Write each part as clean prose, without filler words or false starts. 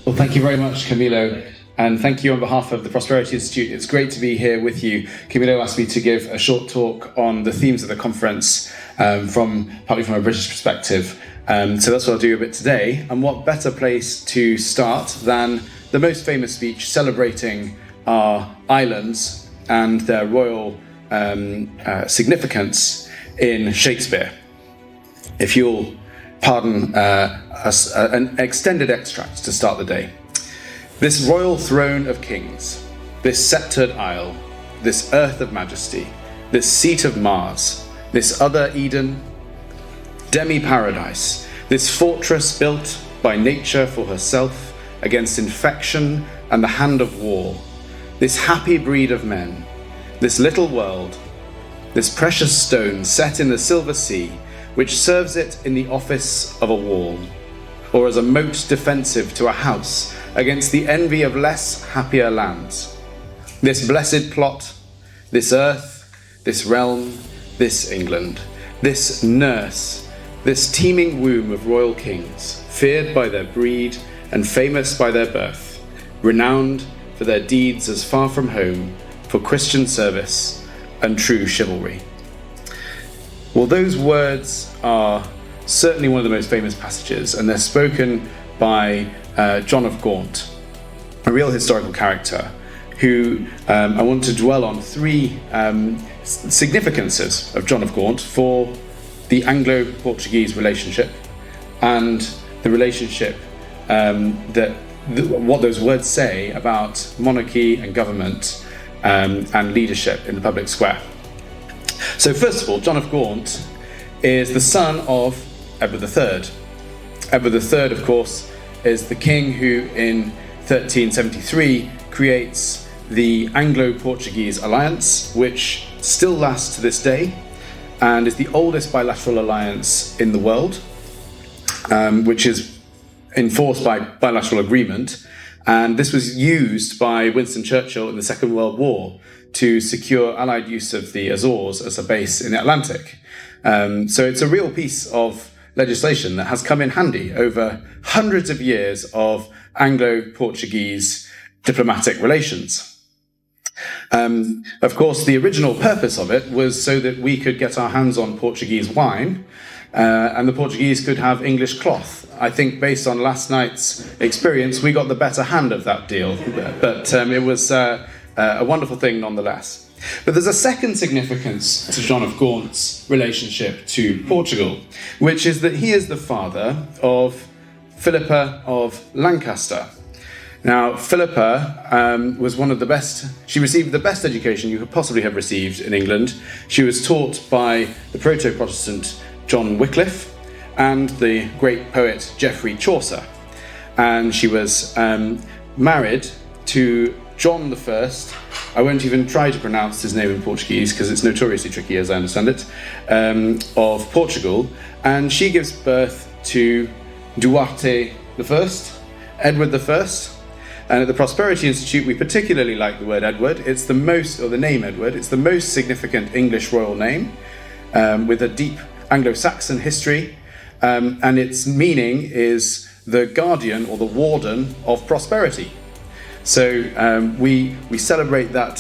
Well, thank you very much, Camilo. And thank you on behalf of the Prosperity Institute. It's great to be here with you. Camilo asked me to give a short talk on the themes of the conference, partly from a British perspective. So that's what I'll do a bit today. And what better place to start than the most famous speech celebrating our islands and their royal significance in Shakespeare. If you'll pardon an extended extract to start the day. This royal throne of kings, this sceptred isle, this earth of majesty, this seat of Mars, this other Eden, demi-paradise, this fortress built by nature for herself against infection and the hand of war, this happy breed of men, this little world, this precious stone set in the silver sea, which serves it in the office of a wall, or as a moat defensive to a house against the envy of less happier lands. This blessed plot, this earth, this realm, this England, this nurse, this teeming womb of royal kings, feared by their breed and famous by their birth, renowned for their deeds as far from home, for Christian service and true chivalry. Well, those words are certainly one of the most famous passages, and they're spoken by John of Gaunt, a real historical character who I want to dwell on three significances of John of Gaunt for the Anglo-Portuguese relationship and the relationship what those words say about monarchy and government and leadership in the public square. So first of all, John of Gaunt is the son of Edward III. Edward III, of course, is the king who in 1373 creates the Anglo-Portuguese Alliance, which still lasts to this day and is the oldest bilateral alliance in the world, which is enforced by bilateral agreement. And this was used by Winston Churchill in the Second World War to secure Allied use of the Azores as a base in the Atlantic. So it's a real piece of legislation that has come in handy over hundreds of years of Anglo-Portuguese diplomatic relations. Of course, the original purpose of it was so that we could get our hands on Portuguese wine and the Portuguese could have English cloth. I think based on last night's experience, we got the better hand of that deal, but it was a wonderful thing nonetheless. But there's a second significance to John of Gaunt's relationship to Portugal, which is that he is the father of Philippa of Lancaster. Now, Philippa was one of the best, she received the best education you could possibly have received in England. She was taught by the proto-Protestant John Wycliffe and the great poet Geoffrey Chaucer. And she was married to John I. I won't even try to pronounce his name in Portuguese because it's notoriously tricky, as I understand it, of Portugal. And she gives birth to Duarte I, Edward I. And at the Prosperity Institute, we particularly like the word Edward. It's the most, or the name Edward, it's the most significant English royal name with a deep Anglo-Saxon history. And its meaning is the guardian or the warden of prosperity. So we celebrate that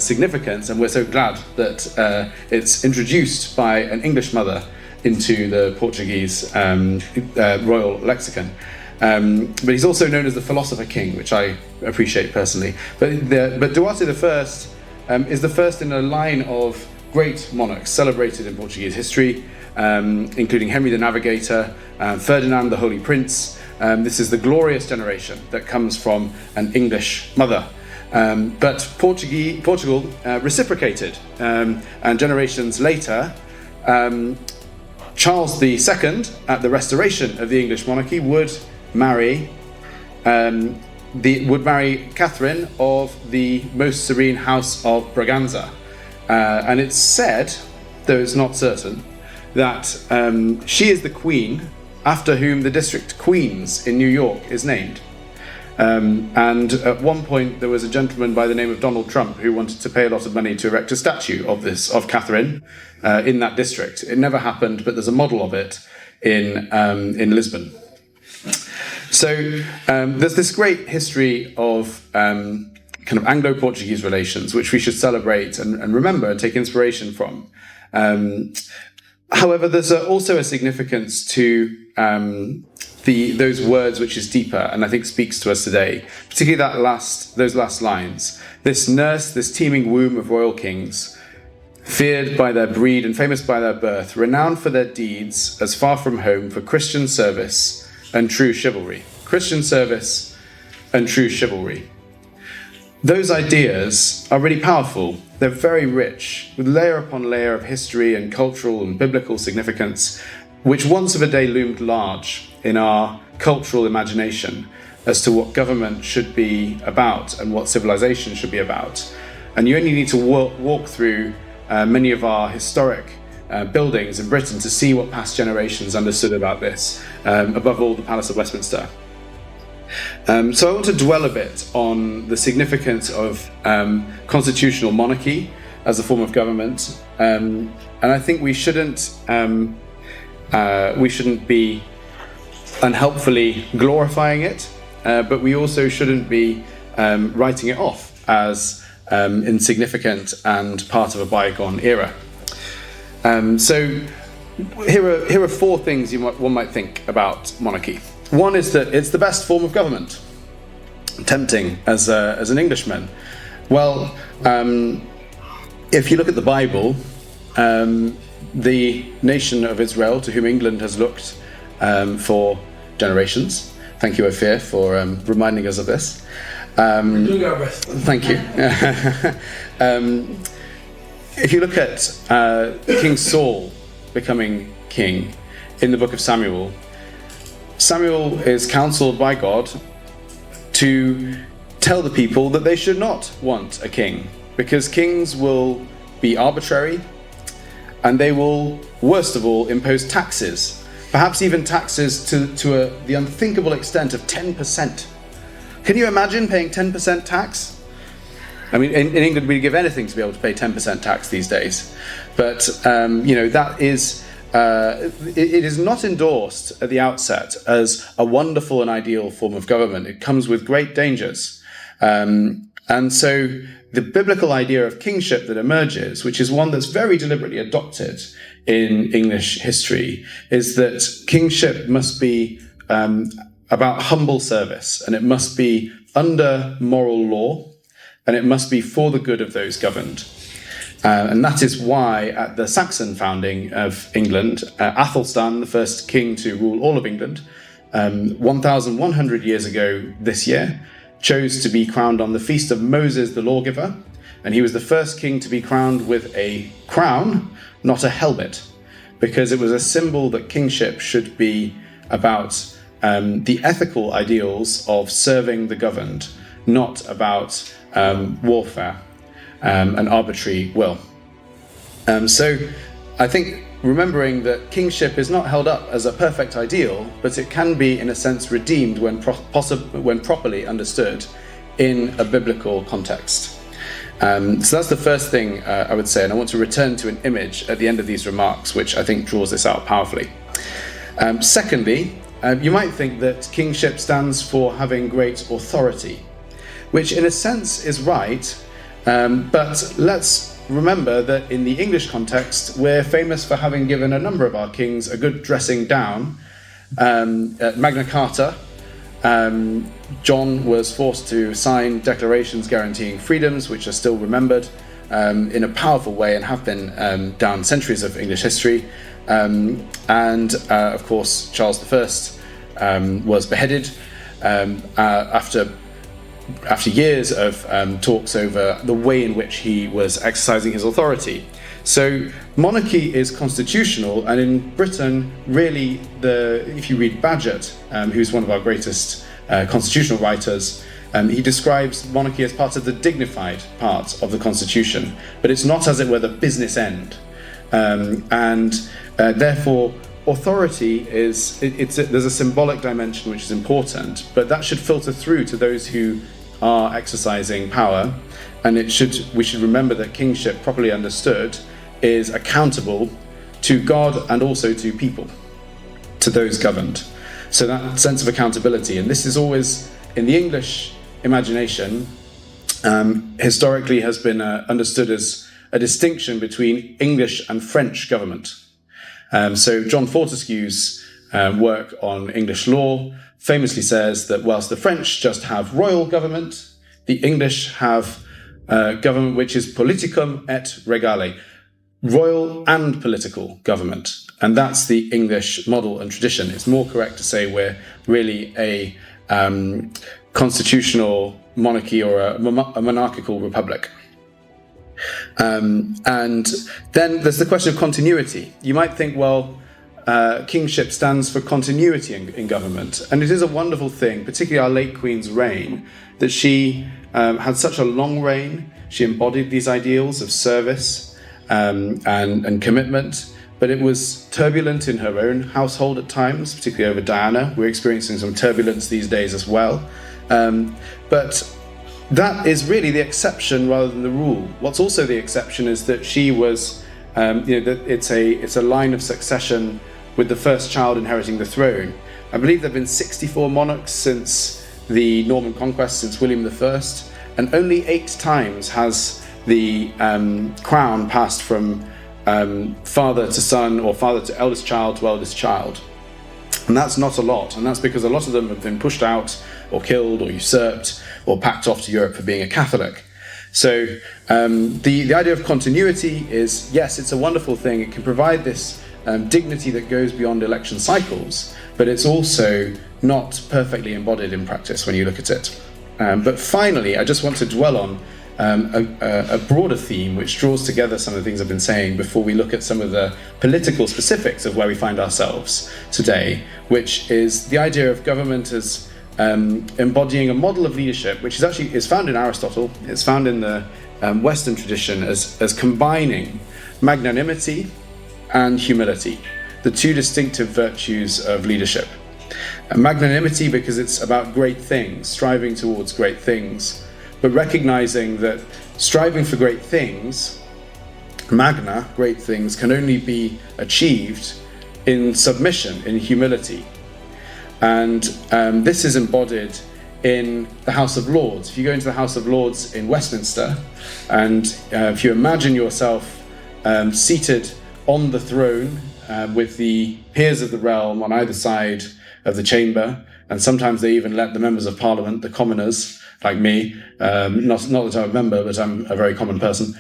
significance, and we're so glad that it's introduced by an English mother into the Portuguese royal lexicon. But he's also known as the philosopher king, which I appreciate personally. But Duarte I is the first in a line of great monarchs celebrated in Portuguese history, including Henry the Navigator, Ferdinand the Holy Prince. This is the glorious generation that comes from an English mother. But Portugal reciprocated, and generations later, Charles II, at the restoration of the English monarchy, would marry Catherine of the Most Serene House of Braganza. And it's said, though it's not certain, that she is the queen after whom the district Queens in New York is named. And at one point there was a gentleman by the name of Donald Trump who wanted to pay a lot of money to erect a statue of Catherine in that district. It never happened, but there's a model of it in Lisbon. So there's this great history of kind of Anglo-Portuguese relations, which we should celebrate and remember and take inspiration from. However, there's also a significance to those words which is deeper and I think speaks to us today, particularly those last lines. This nurse, this teeming womb of royal kings, feared by their breed and famous by their birth, renowned for their deeds as far from home for Christian service and true chivalry. Christian service and true chivalry. Those ideas are really powerful. They're very rich, with layer upon layer of history and cultural and biblical significance, which once of a day loomed large in our cultural imagination as to what government should be about and what civilization should be about. And you only need to walk through many of our historic buildings in Britain to see what past generations understood about this, above all the Palace of Westminster. So I want to dwell a bit on the significance of constitutional monarchy as a form of government, and I think we shouldn't be unhelpfully glorifying it, but we also shouldn't be writing it off as insignificant and part of a bygone era. So here are four things one might think about monarchy. One is that it's the best form of government. Tempting as an Englishman. Well, if you look at the Bible, the nation of Israel, to whom England has looked for generations. Thank you, Ophir, for reminding us of this. We're doing our best. Thank you. If you look at King Saul becoming king in the book of Samuel, Samuel is counseled by God to tell the people that they should not want a king, because kings will be arbitrary and they will, worst of all, impose taxes, perhaps even taxes to the unthinkable extent of 10%. Can you imagine paying 10% tax? I mean, in England, we'd give anything to be able to pay 10% tax these days. But, that is... it is not endorsed at the outset as a wonderful and ideal form of government. It comes with great dangers. And so the biblical idea of kingship that emerges, which is one that's very deliberately adopted in English history, is that kingship must be about humble service, and it must be under moral law, and it must be for the good of those governed. And that is why at the Saxon founding of England, Athelstan, the first king to rule all of England, 1,100 years ago this year, chose to be crowned on the feast of Moses the lawgiver. And he was the first king to be crowned with a crown, not a helmet, because it was a symbol that kingship should be about the ethical ideals of serving the governed, not about warfare. An arbitrary will. So I think remembering that kingship is not held up as a perfect ideal, but it can be in a sense redeemed when properly understood in a biblical context. So that's the first thing I would say, and I want to return to an image at the end of these remarks, which I think draws this out powerfully. Secondly, you might think that kingship stands for having great authority, which in a sense is right. But let's remember that in the English context, we're famous for having given a number of our kings a good dressing down. At Magna Carta, John was forced to sign declarations guaranteeing freedoms, which are still remembered in a powerful way and have been down centuries of English history. Of course, Charles I was beheaded after years of talks over the way in which he was exercising his authority. So monarchy is constitutional, and in Britain, really, if you read Bagehot, who's one of our greatest constitutional writers, he describes monarchy as part of the dignified part of the constitution, but it's not, as it were, the business end. Therefore, authority there's a symbolic dimension which is important, but that should filter through to those who are exercising power, and we should remember that kingship, properly understood, is accountable to God and also to people, to those governed. So that sense of accountability, and this is always, in the English imagination, historically has been understood as a distinction between English and French government. So John Fortescue's work on English law famously says that whilst the French just have royal government, the English have government which is politicum et regale, royal and political government. And that's the English model and tradition. It's more correct to say we're really a constitutional monarchy or a monarchical republic. And then there's the question of continuity. You might think, well, kingship stands for continuity in government. And it is a wonderful thing, particularly our late Queen's reign, that she had such a long reign. She embodied these ideals of service and commitment. But it was turbulent in her own household at times, particularly over Diana. We're experiencing some turbulence these days as well. But that is really the exception rather than the rule. What's also the exception is that she was, that it's a line of succession with the first child inheriting the throne. I believe there have been 64 monarchs since the Norman conquest, since William I, and only 8 times has the crown passed from father to son, or father to eldest child to eldest child. And that's not a lot, and that's because a lot of them have been pushed out or killed or usurped or packed off to Europe for being a Catholic. So the idea of continuity is, yes, it's a wonderful thing. It can provide this dignity that goes beyond election cycles, but it's also not perfectly embodied in practice when you look at it. But finally, I just want to dwell on a broader theme which draws together some of the things I've been saying before we look at some of the political specifics of where we find ourselves today, which is the idea of government as embodying a model of leadership, which is found in Aristotle. It's found in the Western tradition as combining magnanimity and humility, the two distinctive virtues of leadership. Magnanimity because it's about great things, striving towards great things, but recognizing that striving for great things, magna, great things, can only be achieved in submission, in humility. And this is embodied in the House of Lords. If you go into the House of Lords in Westminster, and if you imagine yourself seated on the throne with the peers of the realm on either side of the chamber, and sometimes they even let the members of Parliament, the commoners, like me, not that I'm a member, but I'm a very common person,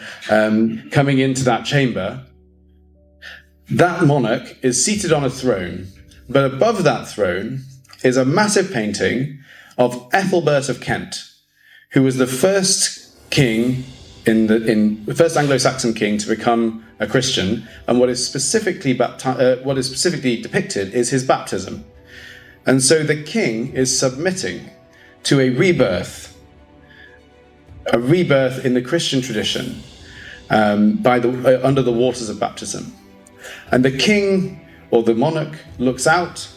coming into that chamber, that monarch is seated on a throne, but above that throne is a massive painting of Ethelbert of Kent, who was the first king the first Anglo-Saxon king to become a Christian, and what is specifically depicted is his baptism. And so the king is submitting to a rebirth in the Christian tradition under the waters of baptism. And the king or the monarch looks out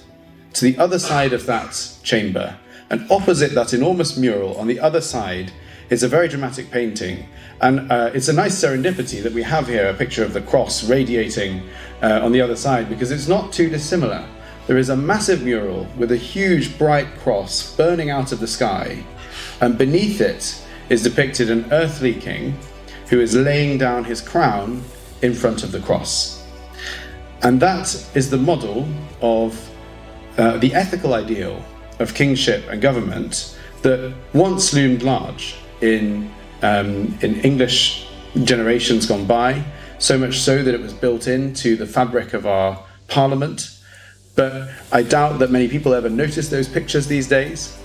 to the other side of that chamber, and opposite that enormous mural on the other side is a very dramatic painting. And it's a nice serendipity that we have here a picture of the cross radiating on the other side, because it's not too dissimilar. There is a massive mural with a huge bright cross burning out of the sky, and beneath it is depicted an earthly king who is laying down his crown in front of the cross. And that is the model of the ethical ideal of kingship and government that once loomed large in English generations gone by, so much so that it was built into the fabric of our parliament. But I doubt that many people ever notice those pictures these days.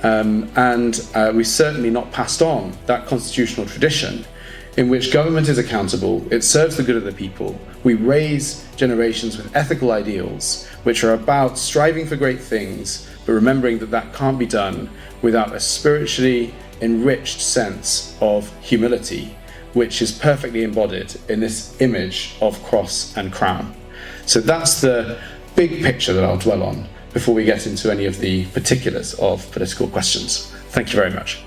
And we've certainly not passed on that constitutional tradition in which government is accountable, it serves the good of the people. We raise generations with ethical ideals, which are about striving for great things, but remembering that that can't be done without a spiritually enriched sense of humility, which is perfectly embodied in this image of cross and crown. So that's the big picture that I'll dwell on before we get into any of the particulars of political questions. Thank you very much.